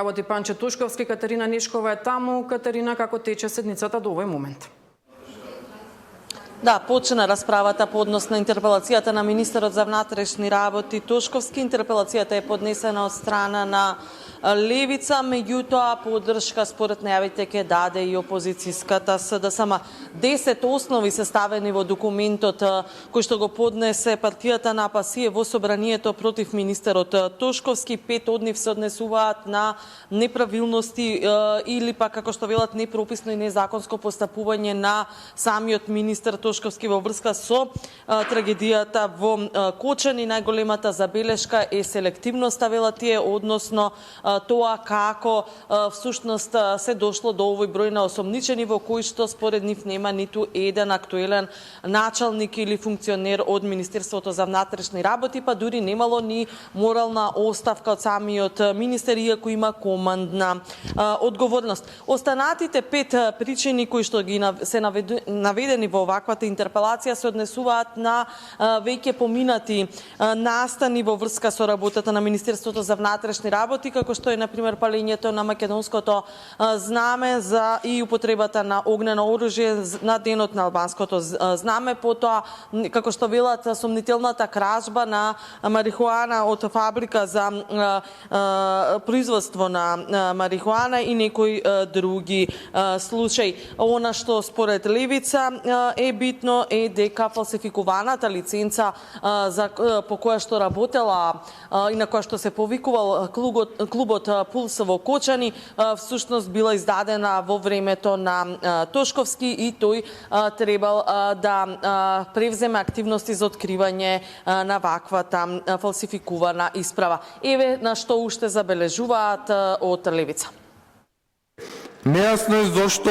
Работи Панче Тушковски, Катерина Нешкова е таму. Катерина, како тече седницата до овој момент? Да, почна расправата по однос на интерпелацијата на министерот за внатрешни работи Тошковски. Интерпелацијата е поднесена од страна на Левица, меѓутоа поддршка според најавите ќе даде и опозицијската СДСМ. 10 основи се ставени во документот кој што го поднесе партијата на АПС во собранието против министерот Тошковски. 5 од нив се однесуваат на неправилности или пак, како што велат, непрописно и незаконско постапување на самиот министер Тошковски во врска со трагедијата во Кочани. Најголемата забелешка е селективноста, велат тие, односно тоа како всушност се дошло до овој број на осомничени во кои што според нив нема ниту еден актуелен началник или функционер од Министерството за внатрешни работи, па дури немало ни морална оставка од самиот министер, иако има командна одговорност. Останатите 5 причини кои што ги се наведени во оваквата интерпелација се однесуваат на веќе поминати настани во врска со работата на Министерството за внатрешни работи, како што е, например, палењето на македонското знаме и употребата на огнено оружје на денот на албанското знаме, потоа, како што велат, сомнителната кражба на марихуана од фабрика за производство на марихуана и некои други случаи. Она што според Левица е битно е дека фалсификуваната лиценца по која што работела и на која што се повикувал клубот Пулс во Кочани, всушност била издадена во времето на Тошковски и тој требал да превземе активности за откривање на ваквата фалсификувана исправа. Еве на што уште забележуваат од Левица. Нејасно е зошто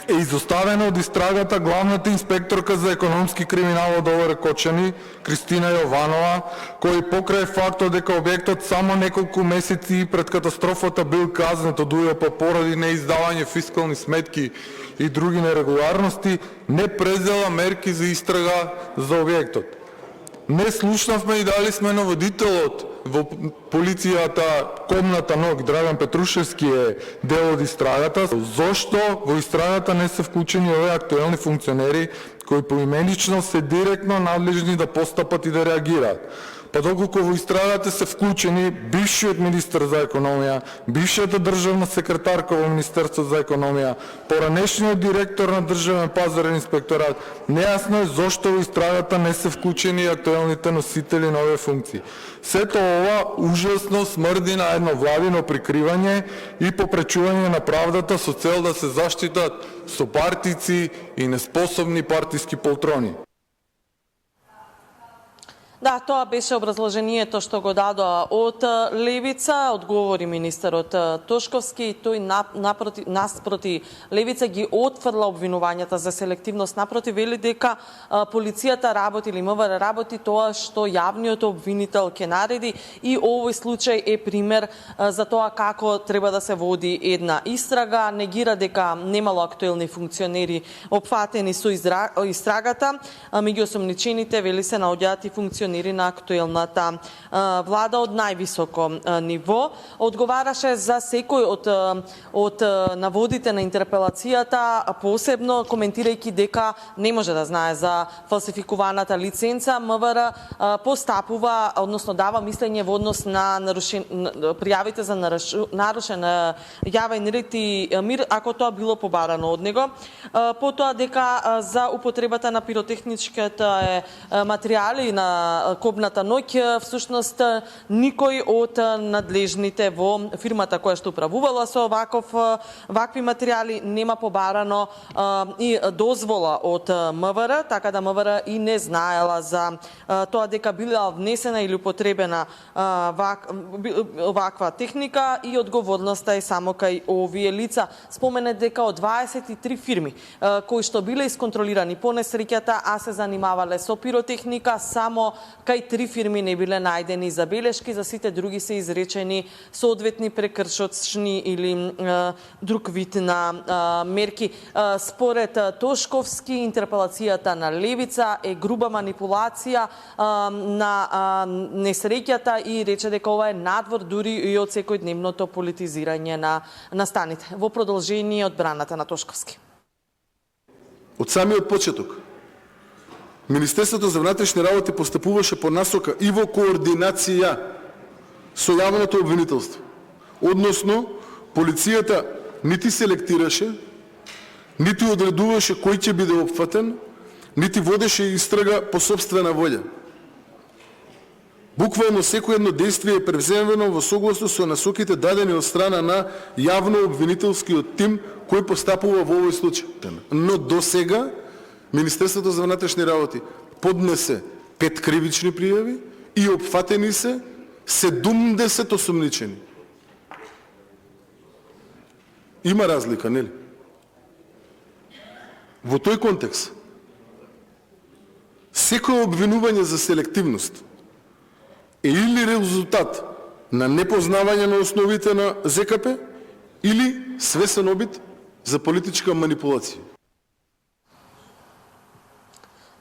е изоставена од истрагата главната инспекторка за економски криминал од ОВР Кочани, Кристина Јованова, кој покрај фактот дека објектот само неколку месеци пред катастрофата бил казнет од УЈП поради неиздавање фискални сметки и други нерегуларности, не презела мерки за истрага за објектот. Не слушнавме и дали сме наводителот во полицијата Комната ног Драган Петрушевски е дел од истрагата. Зошто во истрагата не се вклучени овие актуелни функционери кои поименично се директно надлежни да постапат и да реагираат? Па доколку во истрагата се вклучени бившиот министер за економија, бившијата државна секретарка во Министерство за економија, поранешниот директор на Државен пазарен инспекторат, нејасно е зошто во истрагата не се вклучени актуелните носители на овие функции. Сето ова ужасно смрди на едно владино прикривање и попречување на правдата со цел да се заштитат сопартици и неспособни партиски полтрони. Да, тоа беше образложението што го дадоа од Левица, одговори министерот Тошковски, тој наспроти Левица ги отфрла обвинувањата за селективност, напротив вели дека полицијата работи или МВР работи тоа што јавниот обвинител ќе нареди и овој случај е пример за тоа како треба да се води една истрага, негира дека немало актуелни функционери опфатени со истрагата, меѓу осомничените вели се наоѓаат и функционери на актуелната влада од највисоко ниво. Одговараше за секој од наводите на интерпелацијата, посебно коментирајќи дека не може да знае за фалсификуваната лиценца. МВР постапува, односно дава мислење во однос на пријавите за нарушен јавен ред и мир, ако тоа било побарано од него. Потоа дека за употребата на пиротехничките материјали на Комната ноќ, всушност никој од надлежните во фирмата која што управувала со вакви материјали нема побарано и дозвола од МВР, така да МВР и не знаела за тоа дека била внесена или употребена ваква техника и одговорноста е само кај овие лица. Спомене дека од 23 фирми кои што биле исконтролирани по несреќата, а се занимавале со пиротехника, само кај 3 фирми не биле најдени забелешки, за сите други се изречени соодветни прекршочни или друг вид на мерки. Според Тошковски, интерпелацијата на Левица е груба манипулација на несреќата и рече дека ова е надвор дури и од секојдневното политизирање на станите. Во продолжение од браната на Тошковски. Од самиот почеток, Министерството за внатрешни работи постапуваше по насока и во координација со јавното обвинителство. Односно, полицијата нити селектираше, нити одредуваше кој ќе биде опфатен, нити водеше истрага по сопствена волја. Буквално секој едно действие е превземено во согласно со насоките дадени од страна на јавно-обвинителскиот тим кој постапува во овој случај. Но до сега Министерството за внатрешни работи поднесе 5 кривични пријави и опфатени се 70 осумничени. Има разлика, нели? Во тој контекст, секој обвинување за селективност е или резултат на непознавање на основите на ЗКП или свесен обид за политичка манипулација.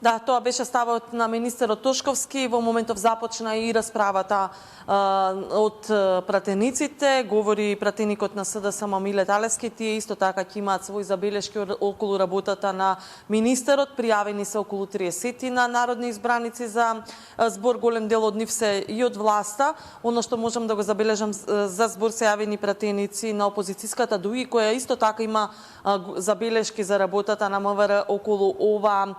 Да, тоа беше ставот на министерот Тошковски. Во моментов започна и расправата од пратениците. Говори пратеникот на СДСМ Милет Алевски. Тие исто така ќе имаат своји забелешки околу работата на министерот. Пријавени се околу 30 на народни избраници за збор. Голем дел од нив се и од власта. Оно што можам да го забележам за збор се јавени пратеници на опозицијската ДУИ, која исто така има забелешки за работата на МВР околу ова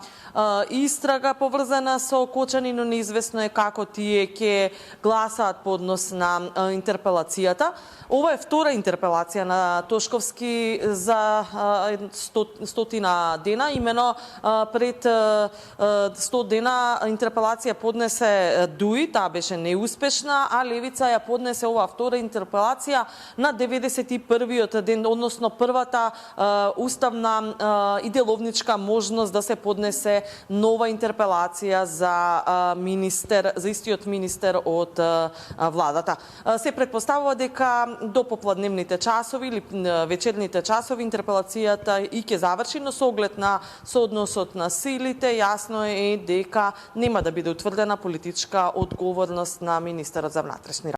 истрага поврзана со Кочани, но неизвестно е како тие ќе гласаат по однос на интерпелацијата. Ова е втора интерпелација на Тошковски за 100 дена. Имено пред 100 дена интерпелација поднесе ДУИ, таа беше неуспешна, а Левица ја поднесе ова втора интерпелација на 91-иот ден, односно првата уставна и деловничка можност да се поднесе нова интерпелација за истиот министер од владата. Се претпоставува дека до попладневните часови или вечерните часови интерпелацијата и ќе заврши, но со оглед на соодносот на силите, јасно е дека нема да биде утврдена политичка одговорност на министерот за внатрешни работи.